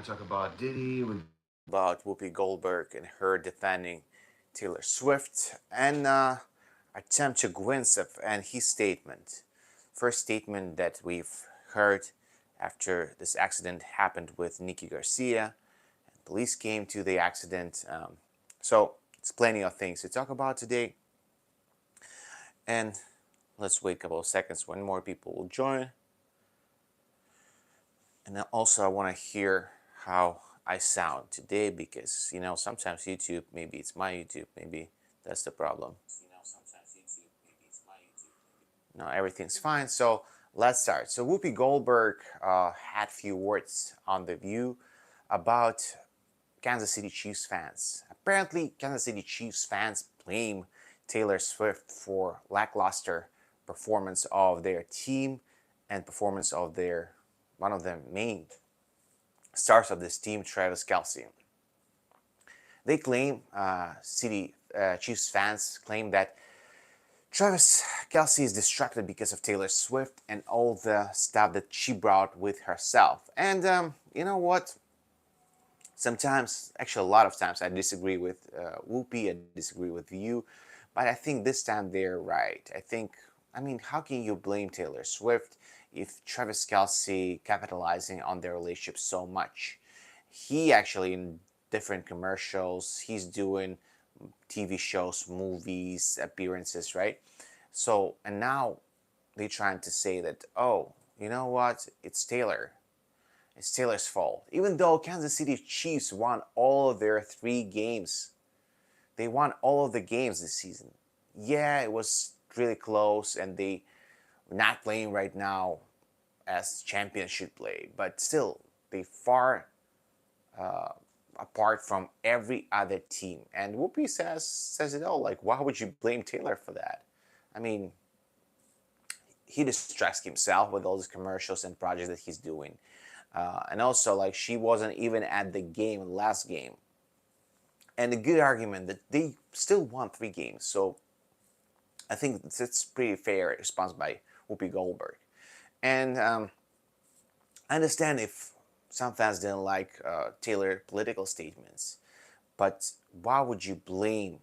Talk about Diddy with about Whoopi Goldberg and her defending Taylor Swift, and attempt Chigvintsev and his statement. First statement that we've heard after this accident happened with Nikki Garcia. Police came to the accident. So it's plenty of things to talk about today. And let's wait a couple of seconds when more people will join. And also, I want to hear how I sound today because, sometimes YouTube, maybe it's my YouTube, maybe that's the problem. No, everything's fine. So let's start. So Whoopi Goldberg had few words on The View about Kansas City Chiefs fans. Apparently, Kansas City Chiefs fans blame Taylor Swift for lackluster performance of their team and performance of their one of the main stars of this team, Travis Kelce. They claim, Chiefs fans claim that Travis Kelce is distracted because of Taylor Swift and all the stuff that she brought with herself. And you know what? Sometimes, actually, a lot of times, I disagree with Whoopi, I disagree with you, but I think this time they're right. How can you blame Taylor Swift if Travis Kelce capitalizing on their relationship so much? He actually, in different commercials, he's doing TV shows, movies, appearances, right? So, and now they're trying to say that, oh, you know what? It's Taylor's fault. Even though Kansas City Chiefs won all of their 3 games, they won all of the games this season. Yeah, it was really close, and they are not playing right now as champions should play, but still, they far uh, apart from every other team. And Whoopi says it all. Like, why would you blame Taylor for that? I mean, he distracts himself with all these commercials and projects that he's doing. And also, like, she wasn't even at the game last game. And a good argument that they still won 3 games. So I think it's pretty fair response by Whoopi Goldberg. And I understand if some fans didn't like Taylor political statements, but why would you blame?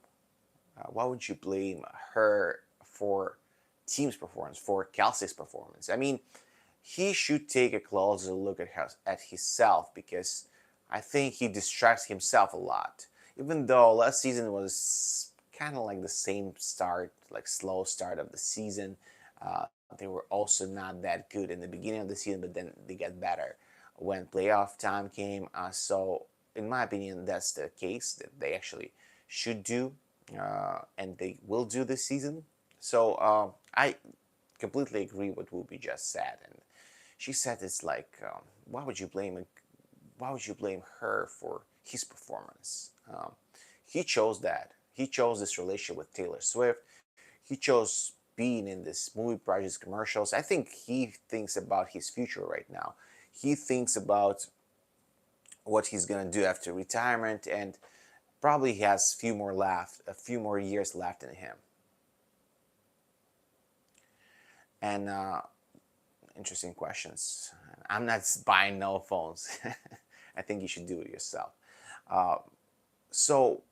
Why would you blame her for team's performance, for Kelsey's performance? I mean, he should take a closer look at himself because I think he distracts himself a lot. Even though last season was kind of like the same start, like slow start of the season, they were also not that good in the beginning of the season, but then they get better when playoff time came. So, in my opinion, that's the case that they actually should do, and they will do this season. So, I completely agree with what Whoopi just said, and she said it's like, why would you blame why would you blame her for his performance? He chose that. He chose this relationship with Taylor Swift. He chose being in this movie projects, commercials. I think he thinks about his future right now. He thinks about what he's gonna do after retirement, and probably he has a few more years left in him. And interesting questions. I'm not buying no phones. I think you should do it yourself. Uh, so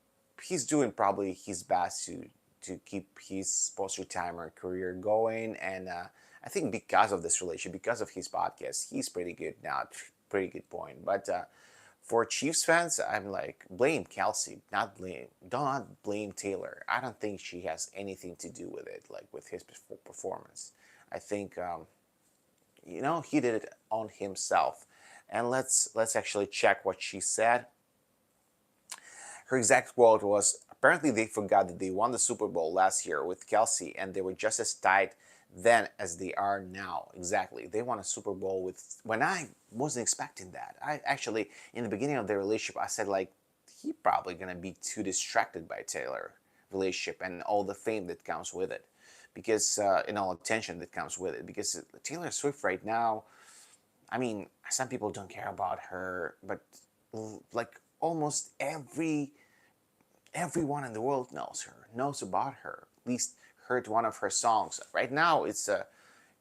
he's doing probably his best to keep his post-retirement career going, and I think because of this relationship, because of his podcast, he's pretty good now. Pretty good point. But for Chiefs fans, I'm like, blame Kelsey, not blame. Do not blame Taylor. I don't think she has anything to do with it, like with his performance. I think he did it on himself. And let's actually check what she said. Her exact quote was, apparently they forgot that they won the Super Bowl last year with Kelsey and they were just as tight then as they are now. Exactly. They won a Super Bowl with, when I wasn't expecting that. I actually, in the beginning of their relationship, I said, like, he probably going to be too distracted by Taylor relationship and all the fame that comes with it. Because, and all attention that comes with it. Because Taylor Swift right now, I mean, some people don't care about her, but like almost everyone in the world knows her, knows about her, at least heard one of her songs. Right now, it's a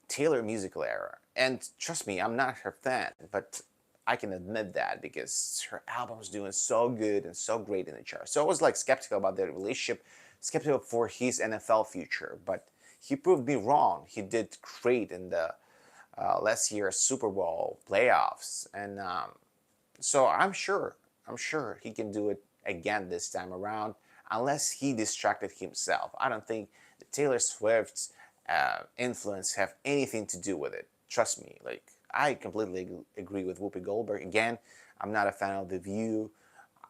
Taylor musical era. And trust me, I'm not her fan, but I can admit that because her album's doing so good and so great in the chart. So I was like skeptical about their relationship, skeptical for his NFL future, but he proved me wrong. He did great in the last year's Super Bowl playoffs, and so I'm sure he can do it again this time around, unless he distracted himself. I don't think Taylor Swift's influence have anything to do with it. Trust me, like I completely agree with Whoopi Goldberg. Again, I'm not a fan of The View.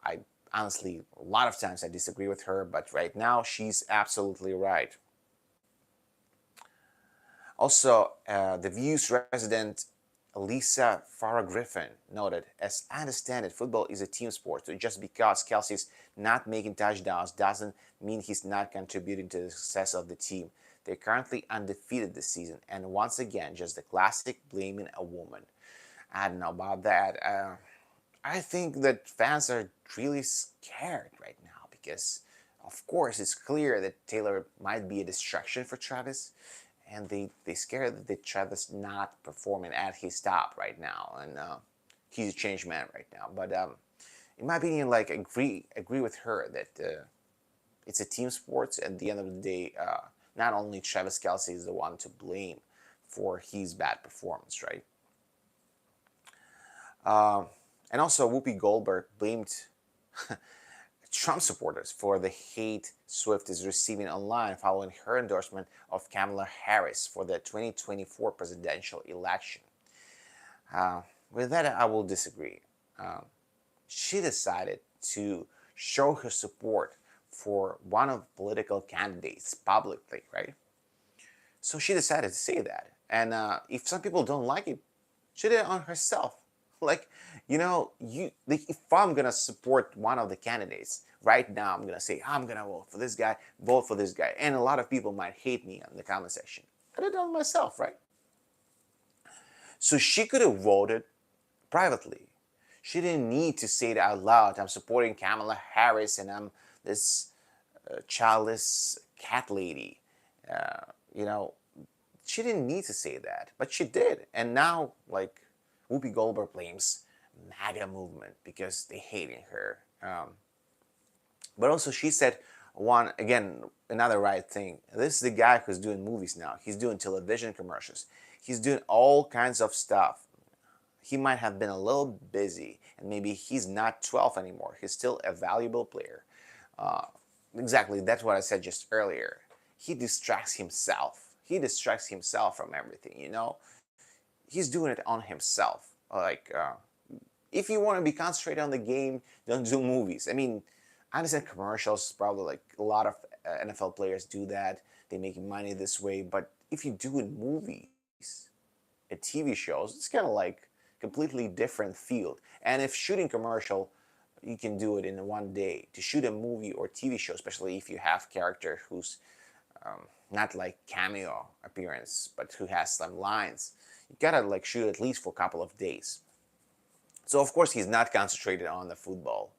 I honestly, a lot of times I disagree with her, but right now she's absolutely right. Also, The View's resident Lisa Farah Griffin noted, as I understand it, football is a team sport, so just because Kelsey's not making touchdowns doesn't mean he's not contributing to the success of the team. They're currently undefeated this season, and once again, just the classic blaming a woman. I don't know about that. I think that fans are really scared right now because, of course, it's clear that Taylor might be a distraction for Travis, and they scared that Travis not performing at his top right now, and he's a changed man right now. But in my opinion, like agree with her that it's a team sport. At the end of the day, not only Travis Kelsey is the one to blame for his bad performance, right? And also, Whoopi Goldberg blamed Trump supporters for the hate Swift is receiving online following her endorsement of Kamala Harris for the 2024 presidential election. With that, I will disagree. She decided to show her support for one of the political candidates publicly, right? So she decided to say that. And if some people don't like it, she did it on herself. Like, like if I'm gonna support one of the candidates right now, I'm gonna say I'm gonna vote for this guy, and a lot of people might hate me in the comment section. I did it on myself, right? So she could have voted privately. She didn't need to say it out loud. I'm supporting Kamala Harris, and I'm this childless cat lady. Uh, you know, she didn't need to say that, but she did, and now like Whoopi Goldberg blames MAGA movement because they hating her. But also she said another right thing. This is the guy who's doing movies now. He's doing television commercials. He's doing all kinds of stuff. He might have been a little busy, and maybe he's not 12 anymore. He's still a valuable player. Exactly, that's what I said just earlier. He distracts himself. He distracts himself from everything, He's doing it on himself. Like, if you want to be concentrated on the game, don't do movies. I mean, I understand commercials, probably like a lot of NFL players do that. They make money this way. But if you do in movies and TV shows, it's kind of like completely different field. And if shooting commercial, you can do it in one day. To shoot a movie or TV show, especially if you have character who's not like cameo appearance, but who has some lines, you gotta like shoot at least for a couple of days. So of course he's not concentrated on the football.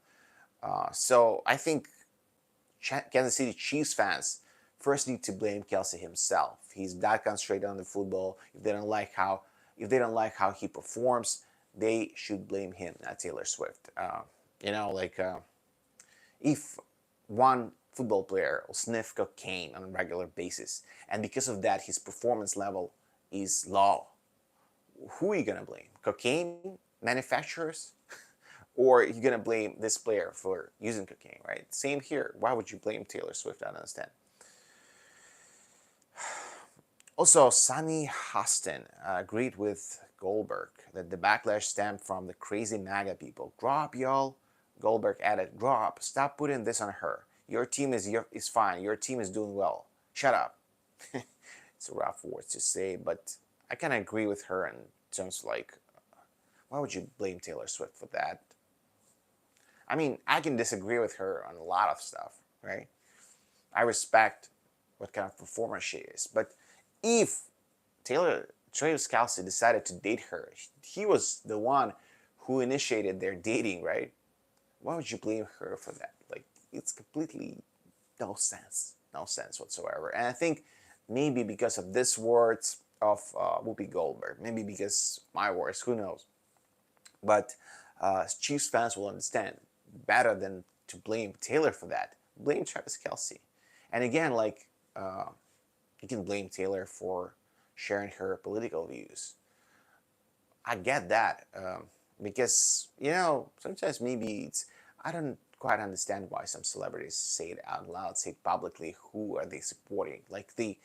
So I think Kansas City Chiefs fans first need to blame Kelsey himself. He's not concentrated on the football. If they don't like how he performs, they should blame him, not Taylor Swift. If one football player will sniff cocaine on a regular basis, and because of that his performance level is low, who are you gonna blame? Cocaine manufacturers? Or are you gonna blame this player for using cocaine, right? Same here. Why would you blame Taylor Swift? I don't understand. Also, Sunny Hostin agreed with Goldberg that the backlash stemmed from the crazy MAGA people. Grow up, y'all. Goldberg added, grow up. Stop putting this on her. Your team is fine. Your team is doing well. Shut up. It's a rough words to say, but I kind of agree with her in terms like, why would you blame Taylor Swift for that? I mean, I can disagree with her on a lot of stuff, right? I respect what kind of performer she is, but if Travis Kelce decided to date her, he was the one who initiated their dating, right? Why would you blame her for that? Like, it's completely no sense whatsoever. And I think maybe because of these words of Whoopi Goldberg, maybe because my words, who knows? But Chiefs fans will understand better than to blame Taylor for that. Blame Travis Kelce. And again, like, you can blame Taylor for sharing her political views. I get that, because sometimes maybe I don't quite understand why some celebrities say it out loud, say it publicly. Who are they supporting? Like, they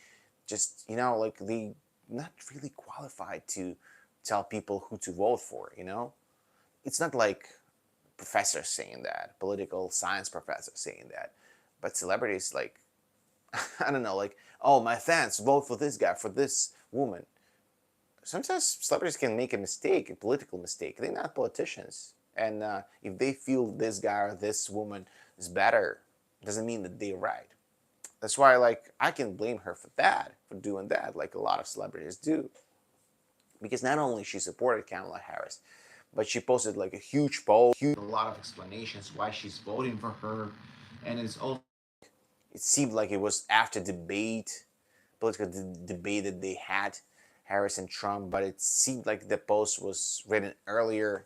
just like they not really qualified to tell people who to vote for. It's not like professors saying that, political science professors saying that, but celebrities, like, I don't know, like, oh, my fans vote for this guy, for this woman. Sometimes celebrities can make a mistake, a political mistake. They're not politicians, and if they feel this guy or this woman is better, doesn't mean that they're right. That's why, like, I can blame her for that, for doing that, like a lot of celebrities do, because not only she supported Kamala Harris, but she posted like a huge poll, a lot of explanations why she's voting for her, and it seemed like it was after political debate that they had, Harris and Trump, but it seemed like the post was written earlier.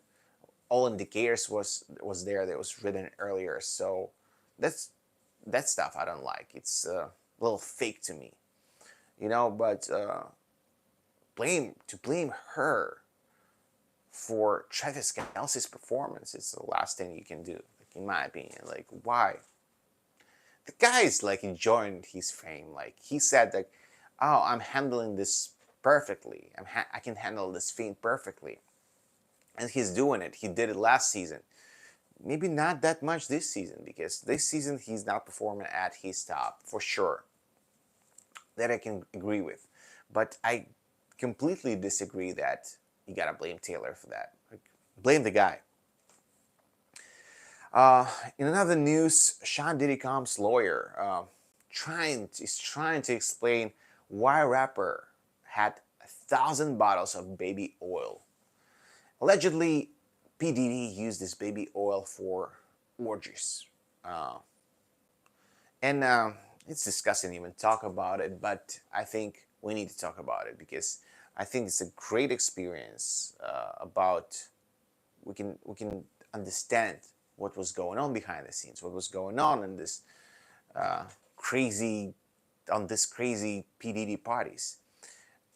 All indicators was there that was written earlier. So that's that stuff I don't like. It's a little fake to me, But blame her for Travis Kelce's performance is the last thing you can do, like, in my opinion. Like, why? The guy is like enjoying his fame. Like, he said, like, oh, I'm handling this perfectly. I can handle this fame perfectly, and he's doing it. He did it last season. Maybe not that much this season, because this season he's not performing at his top for sure. That I can agree with, but I completely disagree that you gotta blame Taylor for that. Like, blame the guy. In another news, Sean Diddy Combs' lawyer is trying to explain why rapper had 1,000 bottles of baby oil. Allegedly, P. Diddy used this baby oil for orgies. And it's disgusting to even talk about it, but I think we need to talk about it, because I think it's a great experience. About we can understand what was going on behind the scenes, what was going on in this crazy P. Diddy parties.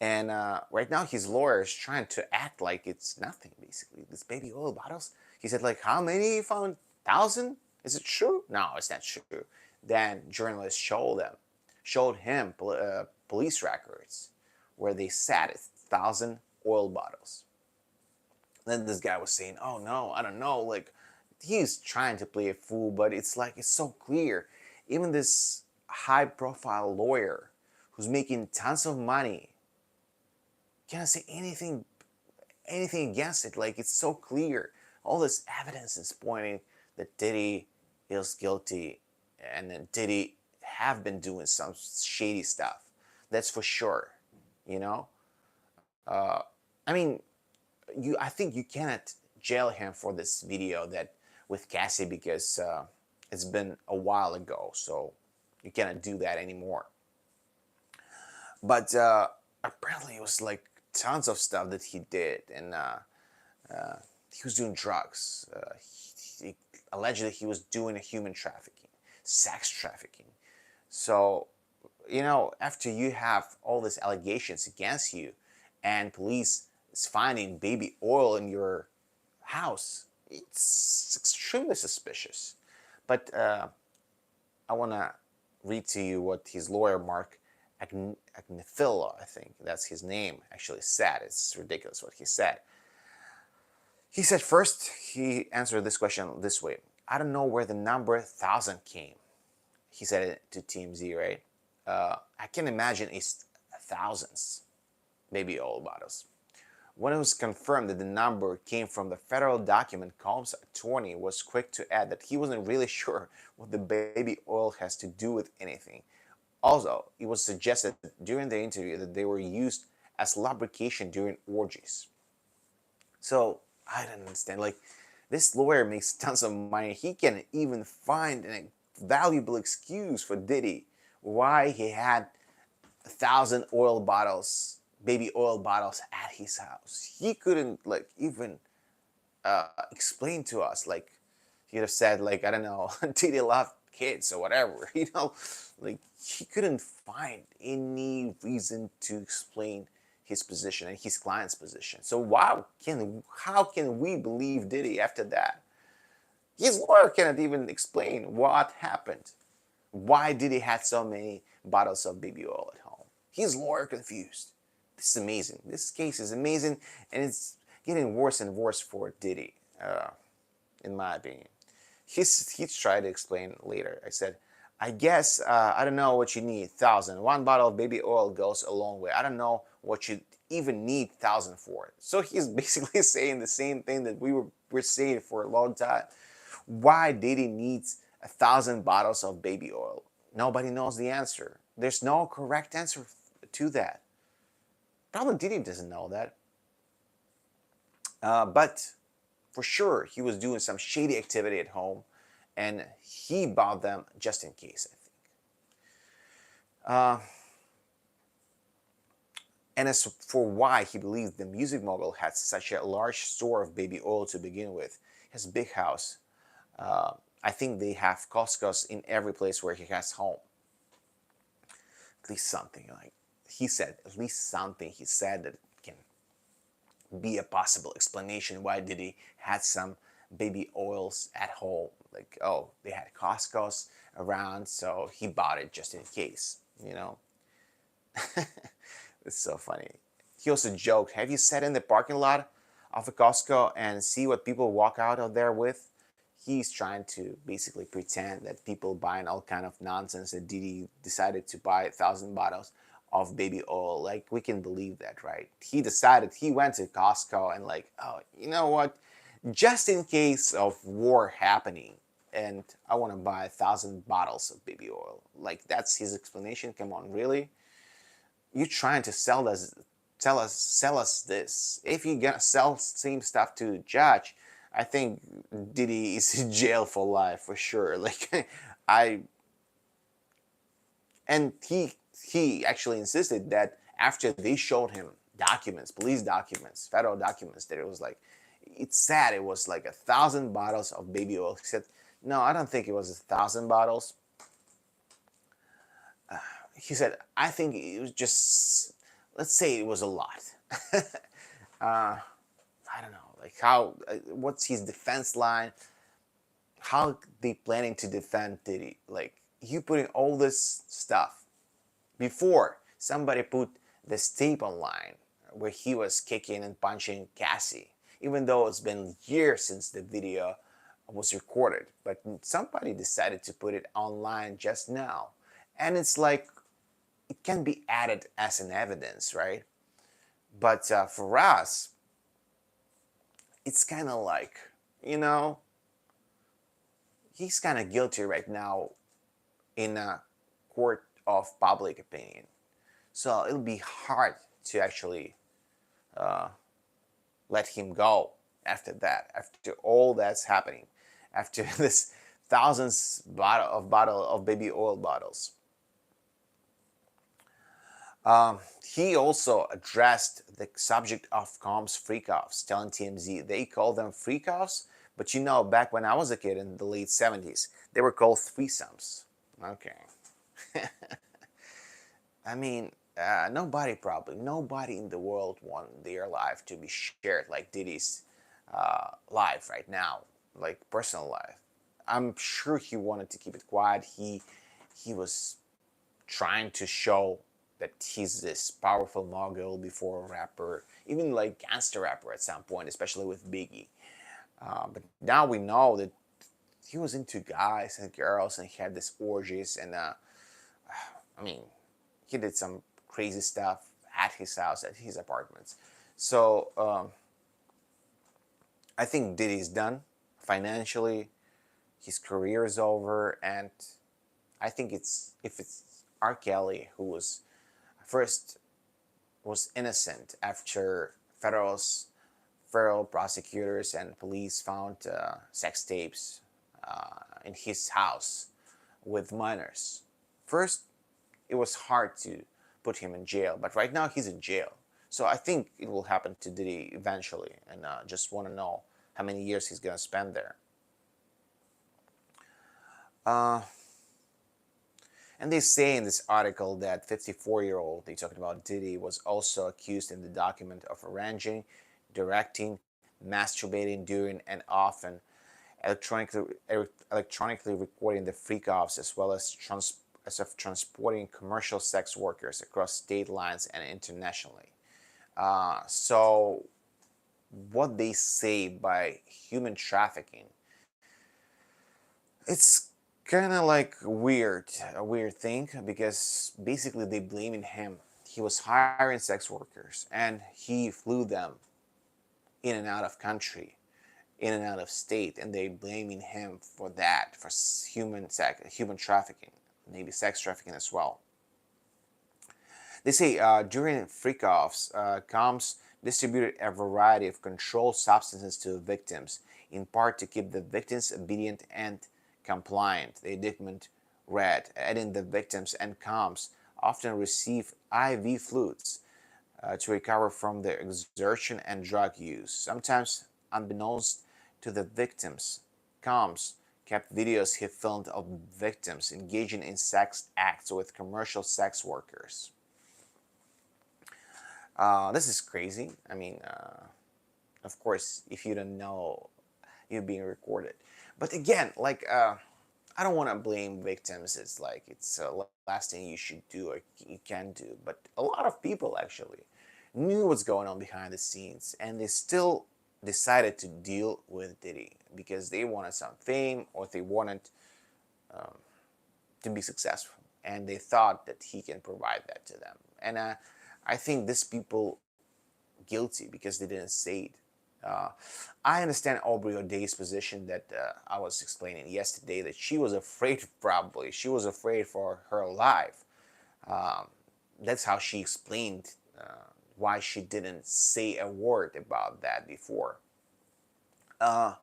And right now his lawyer is trying to act like it's nothing, basically. This baby oil bottles. He said, like, how many you found? 1,000? Is it true? No, it's not true. Then journalists showed him police records where they said 1,000 oil bottles. Then this guy was saying, oh no, I don't know, like, he's trying to play a fool, but it's like, it's so clear. Even this high profile lawyer who's making tons of money can't say anything against it. Like, it's so clear. All this evidence is pointing that Diddy is guilty, and then Diddy have been doing some shady stuff. That's for sure. I mean, I think you cannot jail him for this video that with Cassie, because it's been a while ago, so you cannot do that anymore. But apparently it was like tons of stuff that he did, and he was doing drugs. Allegedly he was doing human trafficking, sex trafficking. So, after you have all these allegations against you, and police is finding baby oil in your house, it's extremely suspicious. But I want to read to you what his lawyer, Mark Agnifilo, I think that's his name, actually said. It's ridiculous what he said. He said, first, he answered this question this way. I don't know where the number 1,000 came. He said it to TMZ, right? I can imagine it's thousands baby oil bottles. When it was confirmed that the number came from the federal document, Combs' attorney was quick to add that he wasn't really sure what the baby oil has to do with anything. Also, it was suggested during the interview that they were used as lubrication during orgies. So, I don't understand. Like, this lawyer makes tons of money. He can even find a valuable excuse for Diddy why he had 1,000 oil bottles, baby oil bottles at his house. He couldn't, like, even explain to us. Like he'd have said, like, I don't know, Diddy love kids or whatever, like he couldn't find any reason to explain his position and his client's position. So how can we believe Diddy after that? His lawyer cannot even explain what happened. Why Diddy had so many bottles of baby oil at home? His lawyer confused. This is amazing. This case is amazing, and it's getting worse and worse for Diddy, in my opinion. He's tried to explain later. I said, I guess I don't know what you need. 1,000. One bottle of baby oil goes a long way. I don't know what you even need 1,000 for. So he's basically saying the same thing that we're saying for a long time. Why Diddy needs 1,000 bottles of baby oil? Nobody knows the answer. There's no correct answer to that. Probably Diddy doesn't know that. But for sure, he was doing some shady activity at home, and he bought them just in case, I think. And as for why he believes the music mogul had such a large store of baby oil to begin with, his big house, I think they have Costco's in every place where he has home. At least something, like he said, at least something he said that can be a possible explanation why Diddy had some baby oils at home. Like, oh, they had Costco's around, so he bought it just in case. It's so funny. He also joked, have you sat in the parking lot of a Costco and see what people walk out of there with? He's trying to basically pretend that people buying all kind of nonsense, that Diddy decided to buy 1,000 bottles of baby oil. Like, we can believe that, right? He decided, he went to Costco and like, oh, you know what? Just in case of war happening, and I want to buy 1,000 bottles of baby oil. Like, that's his explanation? Come on, really? You're trying to sell us this. If you're gonna sell same stuff to the judge, I think Diddy is in jail for life for sure. Like, and he actually insisted that after they showed him documents, police documents, federal documents, that it was like, it said it was like 1,000 bottles of baby oil. He said, no, I don't think it was 1,000 bottles. He said, I think it was just, let's say it was a lot. I don't know, like how, what's his defense line? How they planning to defend Diddy? Like, you putting all this stuff before somebody put this tape online where he was kicking and punching Cassie, even though it's been years since the video was recorded, but somebody decided to put it online just now. And it's like, it can be added as an evidence, right? But for us, it's kind of like, he's kind of guilty right now in a court of public opinion. So it'll be hard to actually let him go after that, after all that's happening, after this thousands of baby oil bottles. He also addressed the subject of Combs freak-offs, telling TMZ they call them freak-offs, but back when I was a kid in the late 70s, they were called threesomes. Okay. I mean, nobody in the world want their life to be shared like Diddy's life right now, like personal life. I'm sure he wanted to keep it quiet. He was trying to show that he's this powerful mogul before a rapper, even like gangster rapper at some point, especially with Biggie. But now we know that he was into guys and girls, and he had these orgies, and I mean, he did some crazy stuff at his house, at his apartments. So I think Diddy's done financially. His career is over, and I think if it's R. Kelly who was innocent after federal prosecutors and police found sex tapes in his house with minors. First, it was hard to put him in jail, but right now he's in jail. So I think it will happen to Diddy eventually, and just want to know how many years he's gonna spend there. Uh, and they say in this article that 54-year-old, they talking about Diddy, was also accused in the document of arranging, directing, masturbating during and often electronically electronically recording the freak-offs, as well as of transporting commercial sex workers across state lines and internationally. So what they say by human trafficking, it's kind of like a weird thing, because basically they blaming him. He was hiring sex workers and he flew them in and out of country, in and out of state, and they blaming him for that, for human trafficking, maybe sex trafficking as well. They say during freak-offs, Combs distributed a variety of controlled substances to the victims, in part to keep the victims obedient and compliant. The indictment read, adding the victims and Combs often receive IV fluids to recover from their exertion and drug use. Sometimes, unbeknownst to the victims, Combs kept videos he filmed of victims engaging in sex acts with commercial sex workers. This is crazy. I mean, of course, if you don't know, you're being recorded. But again, like, I don't want to blame victims. It's like it's the last thing you should do or you can do. But a lot of people actually knew what's going on behind the scenes, and they still decided to deal with Diddy because they wanted some fame, or they wanted um, to be successful, and they thought that he can provide that to them. And I think these people guilty because they didn't say it. I understand Aubrey O'Day's position that I was explaining yesterday, that she was afraid, probably. She was afraid for her life. Um, that's how she explained why she didn't say a word about that before. Uh,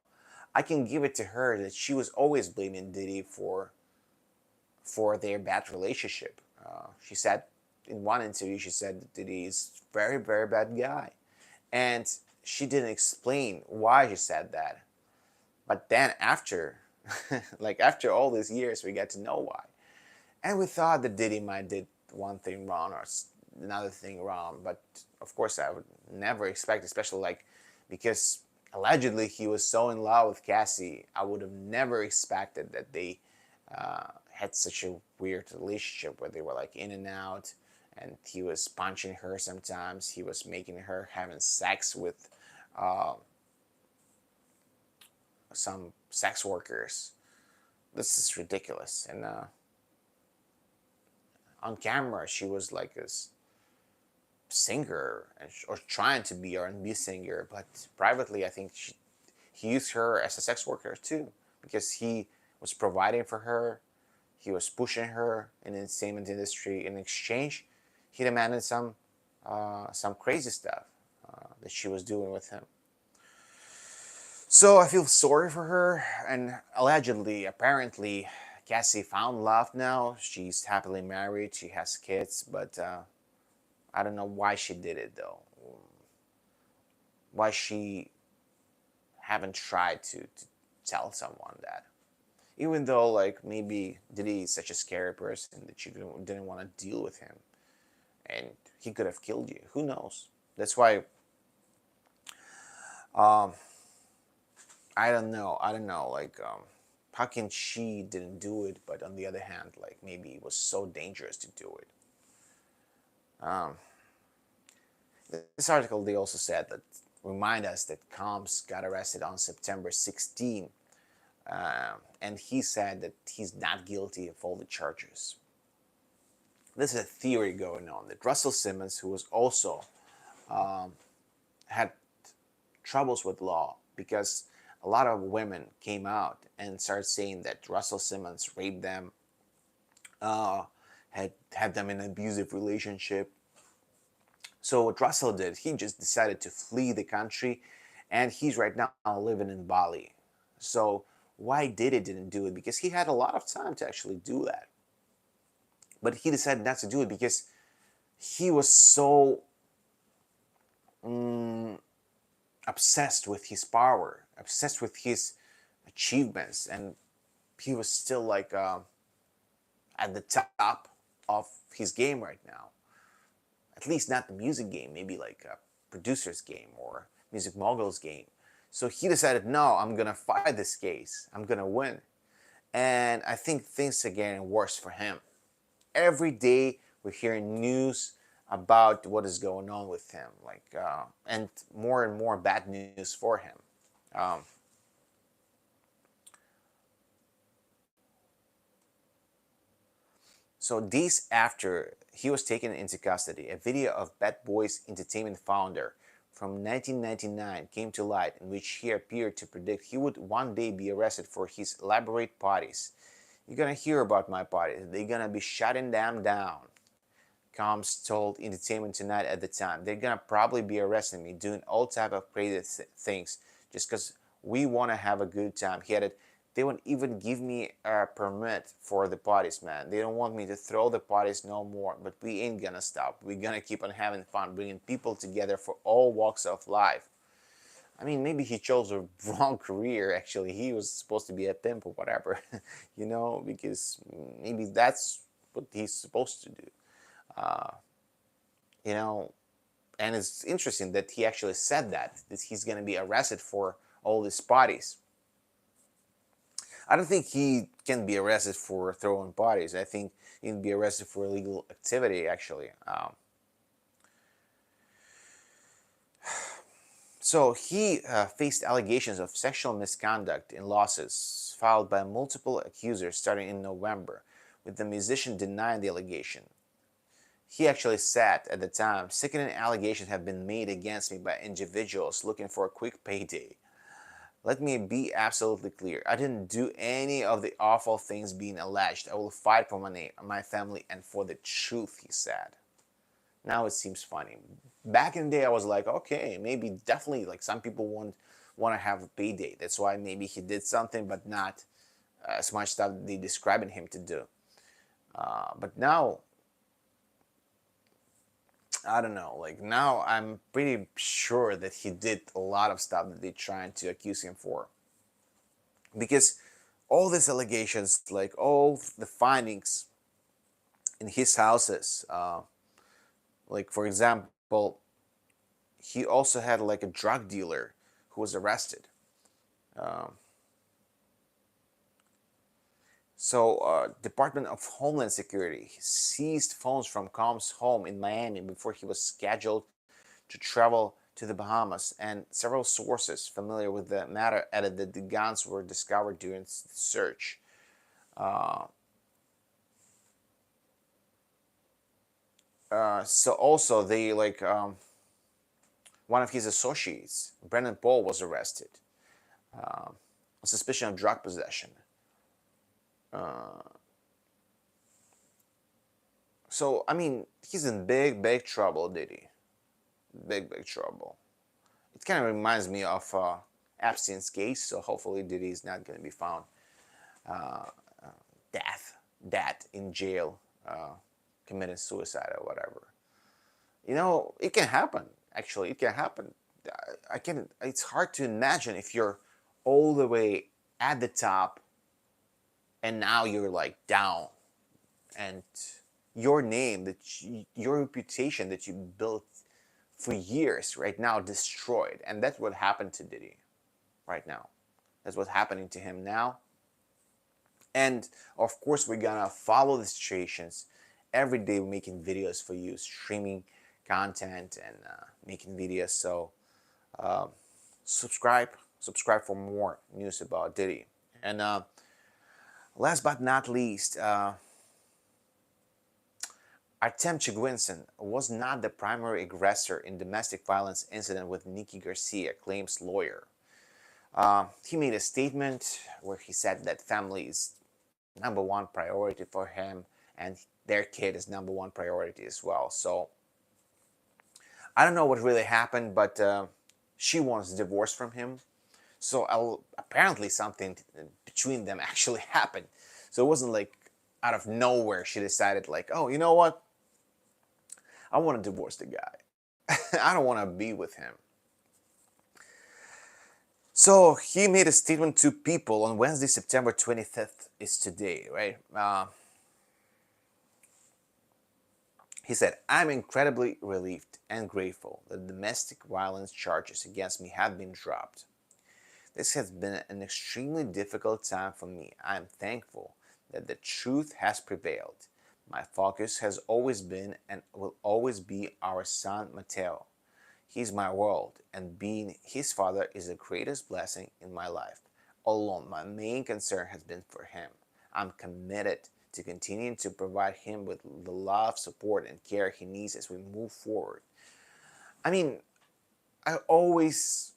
I can give it to her that she was always blaming Diddy for their bad relationship. She said in one interview, she said that Diddy is very, very bad guy. And she didn't explain why she said that. But then after, like after all these years, we get to know why. And we thought that Diddy might did one thing wrong or another thing wrong. But of course, I would never expect, especially like because allegedly he was so in love with Cassie. I would have never expected that they had such a weird relationship where they were like in and out, and he was punching her sometimes. He was making her having sex with uh, some sex workers. This is ridiculous. And on camera, she was like a singer, or trying to be R&B singer, but privately, I think he used her as a sex worker too, because he was providing for her. He was pushing her in the entertainment industry. In exchange, he demanded some crazy stuff that she was doing with him. So I feel sorry for her. And allegedly, apparently, Cassie found love now. She's happily married. She has kids, but I don't know why she did it though. Why she haven't tried to tell someone that. Even though, like, maybe Diddy is such a scary person that you didn't want to deal with him, and he could have killed you. Who knows? That's why. Um, I don't know. I don't know. Like, how can she didn't do it, but on the other hand, like maybe it was so dangerous to do it. Um, this article, they also said that remind us that Combs got arrested on September 16, and he said that he's not guilty of all the charges. This is a theory going on that Russell Simmons, who was also had troubles with law, because a lot of women came out and started saying that Russell Simmons raped them, had them in an abusive relationship. So what Russell did, he just decided to flee the country, and he's right now living in Bali. So why Diddy didn't do it? Because he had a lot of time to actually do that. But he decided not to do it because he was so obsessed with his power, obsessed with his achievements, and he was still like at the top of his game right now. At least not the music game, maybe like a producer's game or music mogul's game. So he decided, no, I'm gonna fight this case. I'm gonna win. And I think things are getting worse for him. Every day we're hearing news about what is going on with him, and more bad news for him. Um, So days after he was taken into custody, a video of Bad Boys Entertainment founder from 1999 came to light, in which he appeared to predict he would one day be arrested for his elaborate parties. You're gonna hear about my parties. They're gonna be shutting them down. Combs told Entertainment Tonight at the time. They're gonna probably be arresting me, doing all type of crazy things just because we want to have a good time. He added, they won't even give me a permit for the parties, man. They don't want me to throw the parties no more, but we ain't gonna stop. We're gonna keep on having fun, bringing people together for all walks of life. I mean, maybe he chose a wrong career, actually. He was supposed to be a pimp or whatever, because maybe that's what he's supposed to do. Uh, you know, and it's interesting that he actually said that he's going to be arrested for all these parties. I don't think he can be arrested for throwing parties. I think he can be arrested for illegal activity, actually. So he faced allegations of sexual misconduct in lawsuits filed by multiple accusers starting in November, with the musician denying the allegation. He actually said at the time, sickening allegations have been made against me by individuals looking for a quick payday. Let me be absolutely clear. I didn't do any of the awful things being alleged. I will fight for my family and for the truth, he said. Now it seems funny. Back in the day, I was like, okay, maybe definitely like some people want to have a payday. That's why maybe he did something, but not as much stuff they describing him to do. But now, I don't know. Like now, I'm pretty sure that he did a lot of stuff that they're trying to accuse him for. Because all these allegations, like all the findings in his houses, like for example, he also had like a drug dealer who was arrested. Um, Department of Homeland Security seized phones from Combs' home in Miami before he was scheduled to travel to the Bahamas, and several sources familiar with the matter added that the guns were discovered during the search. So also they one of his associates, Brendan Paul, was arrested on suspicion of drug possession. Uh, so I mean, he's in big trouble, Diddy. Big trouble. It kind of reminds me of Epstein's case. So hopefully Diddy is not going to be found uh, death in jail, committing suicide or whatever. It can happen. Actually, it can happen. I can. It's hard to imagine if you're all the way at the top, and now you're like down, and your name, your reputation that you built for years, right now destroyed, and that's what happened to Diddy, right now. That's what's happening to him now. And of course, we're gonna follow the situations every day. We're making videos for you, streaming content and making videos. So uh, subscribe for more news about Diddy. And last but not least, Artem Chigvintsev was not the primary aggressor in domestic violence incident with Nikki Garcia, claims lawyer. He made a statement where he said that family is number one priority for him, and their kid is number one priority as well. So I don't know what really happened, but she wants divorce from him. So apparently something between them actually happened. So it wasn't like out of nowhere she decided like, oh, you know what? I want to divorce the guy. I don't want to be with him. So he made a statement to People on Wednesday, September 25th, is today, right? He said, I'm incredibly relieved and grateful that domestic violence charges against me have been dropped. This has been an extremely difficult time for me. I am thankful that the truth has prevailed. My focus has always been and will always be our son Mateo. He's my world, and being his father is the greatest blessing in my life. All along, my main concern has been for him. I'm committed to continuing to provide him with the love, support, and care he needs as we move forward. I mean, I always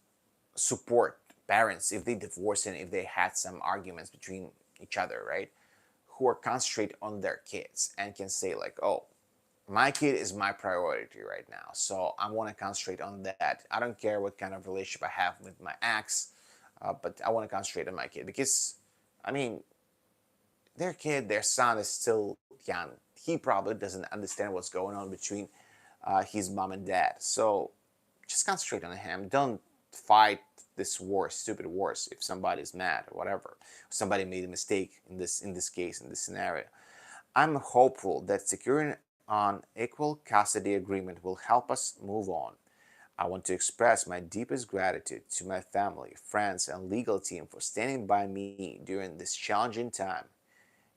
support parents if they divorce and if they had some arguments between each other, right? Who are concentrate on their kids and can say like, oh, my kid is my priority right now, so I want to concentrate on that. I don't care what kind of relationship I have with my ex, but I want to concentrate on my kid because, I mean, their kid, their son is still young. He probably doesn't understand what's going on between his mom and dad. So just concentrate on him. Don't fight this war, stupid wars. If somebody's mad or whatever, somebody made a mistake in this case, in this scenario. I'm hopeful that securing an equal custody agreement will help us move on. I want to express my deepest gratitude to my family, friends, and legal team for standing by me during this challenging time.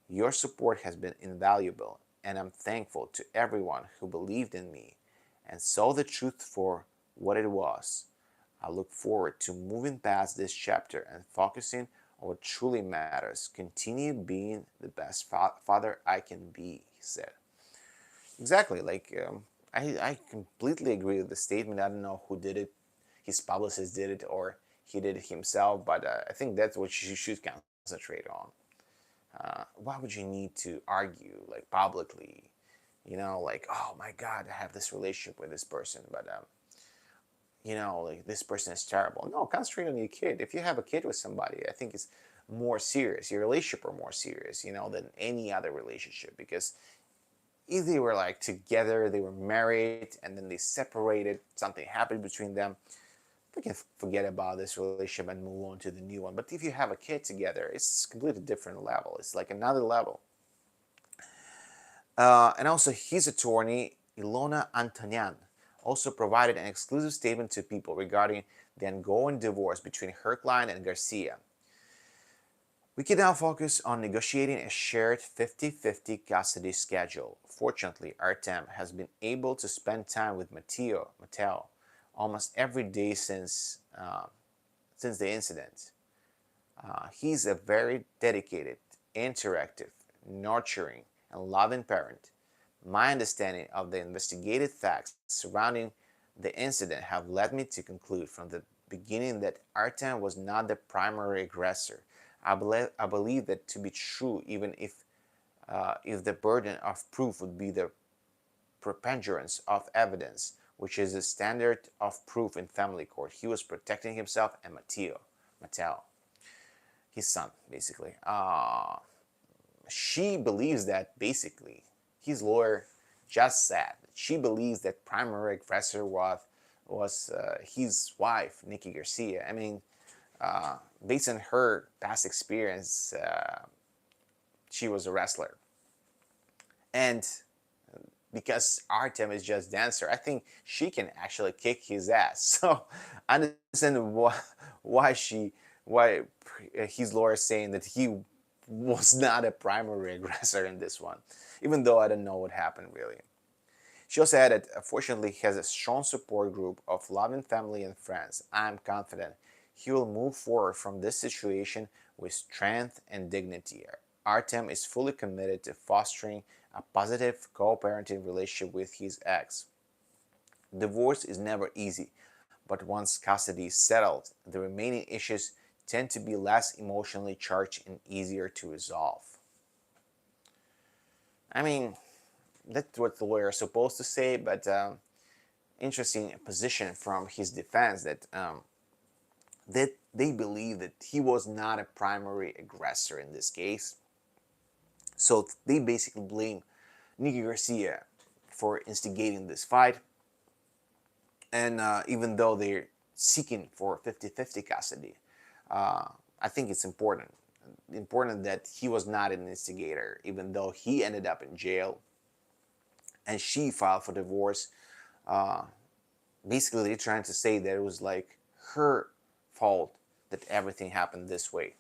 Your support has been invaluable, and I'm thankful to everyone who believed in me and saw the truth for what it was. I look forward to moving past this chapter and focusing on what truly matters. Continue being the best father I can be, he said. Exactly. I completely agree with the statement. I don't know who did it. His publicist did it or he did it himself, but I think that's what you should concentrate on. Why would you need to argue like publicly? Like, oh my God, I have this relationship with this person, but like this person is terrible. No, concentrate on your kid. If you have a kid with somebody, I think it's more serious. Your relationship are more serious, than any other relationship because if they were like together, they were married, and then they separated, something happened between them, we can forget about this relationship and move on to the new one. But if you have a kid together, it's a completely different level. It's like another level. And also, his attorney, Ilona Antonian, also provided an exclusive statement to People regarding the ongoing divorce between her client and Garcia. We can now focus on negotiating a shared 50-50 custody schedule. Fortunately, Artem has been able to spend time with Mateo, almost every day since the incident. He's a very dedicated, interactive, nurturing, and loving parent. My understanding of the investigative facts surrounding the incident have led me to conclude from the beginning that Artem was not the primary aggressor. I believe that to be true, even if the burden of proof would be the preponderance of evidence, which is the standard of proof in family court. He was protecting himself and Mateo, his son, basically. She believes that basically his lawyer just said she believes that primary aggressor was his wife, Nikki Garcia. I mean, based on her past experience, she was a wrestler, and because Artem is just dancer, I think she can actually kick his ass. So I understand why his lawyer is saying that he was not a primary aggressor in this one, even though I don't know what happened really. She also added, fortunately, he has a strong support group of loving family and friends. I'm confident he will move forward from this situation with strength and dignity. Artem is fully committed to fostering a positive co-parenting relationship with his ex. Divorce is never easy, but once custody is settled, the remaining issues tend to be less emotionally charged and easier to resolve. I mean, that's what the lawyer is supposed to say, but interesting position from his defense that they believe that he was not a primary aggressor in this case. So they basically blame Nikki Garcia for instigating this fight. And even though they're seeking for 50-50 custody, I think it's important that he was not an instigator, even though he ended up in jail and she filed for divorce. Uh, Basically, they're trying to say that it was like her fault that everything happened this way.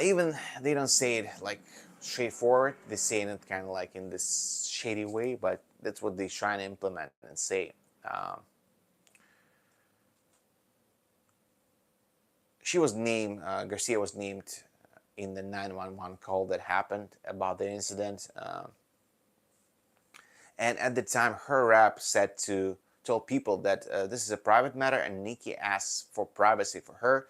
Even they don't say it like straightforward. They say it kind of like in this shady way, but that's what they're trying to implement and say. Um, Garcia was named in the 911 call that happened about the incident. And at the time, her rep said to told people that this is a private matter, and Nikki asks for privacy for her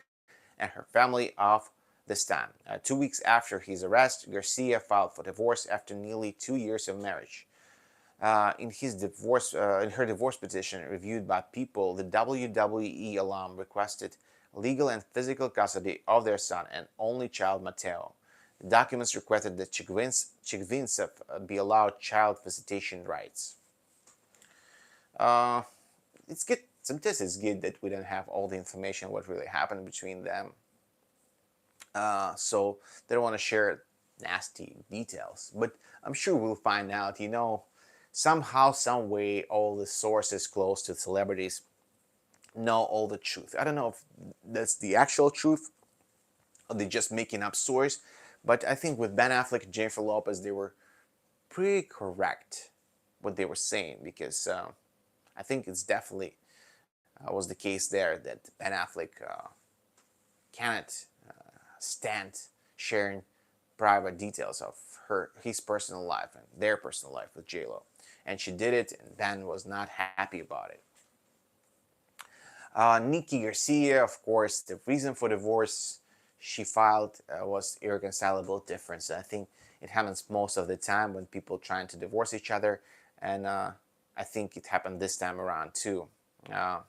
and her family of this time. 2 weeks after his arrest, Garcia filed for divorce after nearly 2 years of marriage. In her divorce petition reviewed by People, the WWE alum requested legal and physical custody of their son and only child Mateo. The documents requested that Chigvintsev be allowed child visitation rights. Uh, it's good. Sometimes it's good that we don't have all the information what really happened between them. So they don't want to share nasty details. But I'm sure we'll find out. Somehow, some way, all the sources close to celebrities know all the truth. I don't know if that's the actual truth or they're just making up stories. But I think with Ben Affleck and Jennifer Lopez, they were pretty correct what they were saying, because I think it's definitely was the case there that Ben Affleck cannot stand sharing private details of his personal life and their personal life with J-Lo. And she did it, and Ben was not happy about it. Nikki Garcia, of course, the reason for divorce she filed was irreconcilable difference. I think it happens most of the time when people trying to divorce each other, and I think it happened this time around too. In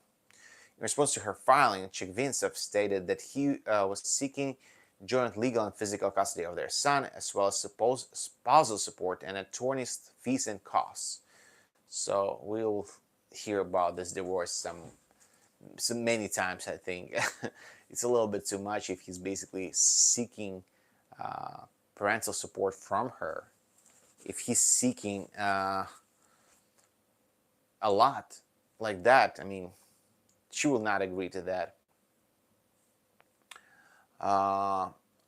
response to her filing, Chigvintsev stated that he was seeking joint legal and physical custody of their son, as well as spousal support and attorney's fees and costs. So we'll hear about this divorce so many times. I think it's a little bit too much if he's basically seeking parental support from her. If he's seeking a lot like that, I mean, she will not agree to that.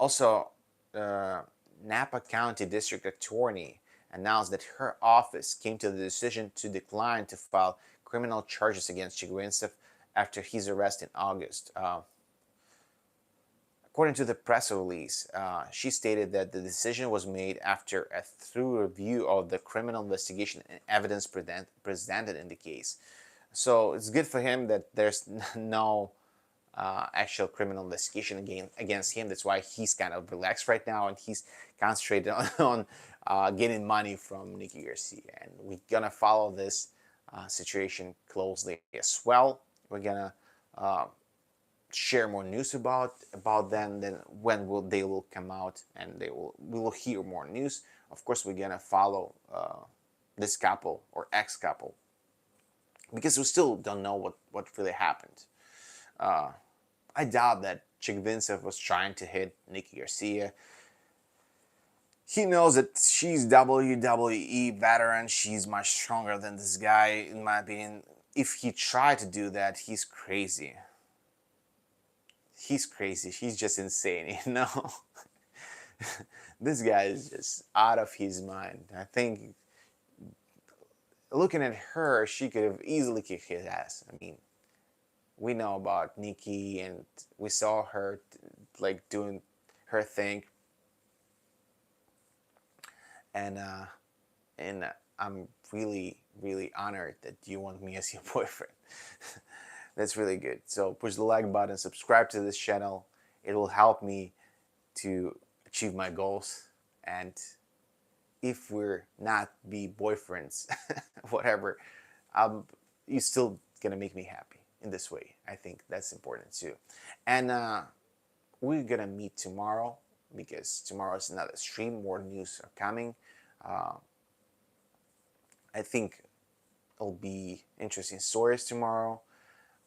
Also, Napa County District Attorney announced that her office came to the decision to decline to file criminal charges against Chigvintsev after his arrest in August. According to the press release, she stated that the decision was made after a thorough review of the criminal investigation and evidence presented in the case. So it's good for him that there's no actual criminal investigation against him. That's why he's kind of relaxed right now, and he's concentrated on getting money from Nikki Garcia. And we're gonna follow this situation closely as well. We're gonna share more news about them. Then when they will come out, and we will hear more news. Of course, we're gonna follow this couple or ex couple, because we still don't know what really happened. I doubt that Chigvintsev was trying to hit Nikki Garcia. He knows that she's WWE veteran. She's much stronger than this guy, in my opinion. If he tried to do that, he's crazy. He's crazy. He's just insane, This guy is just out of his mind. I think looking at her, she could have easily kicked his ass. I mean, we know about Nikki, and we saw her like doing her thing, and I'm really, really honored that you want me as your boyfriend. That's really good. So push the like button, subscribe to this channel. It will help me to achieve my goals. And if we're not be boyfriends, whatever, you still gonna make me happy in this way. I think that's important too. And we're gonna meet tomorrow, because tomorrow is another stream. More news are coming. I think it'll be interesting stories tomorrow.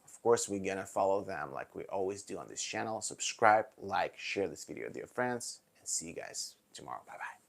Of Of course, we're gonna follow them like we always do on this channel. Subscribe, like, share this video with your friends, and see you guys tomorrow. Bye bye.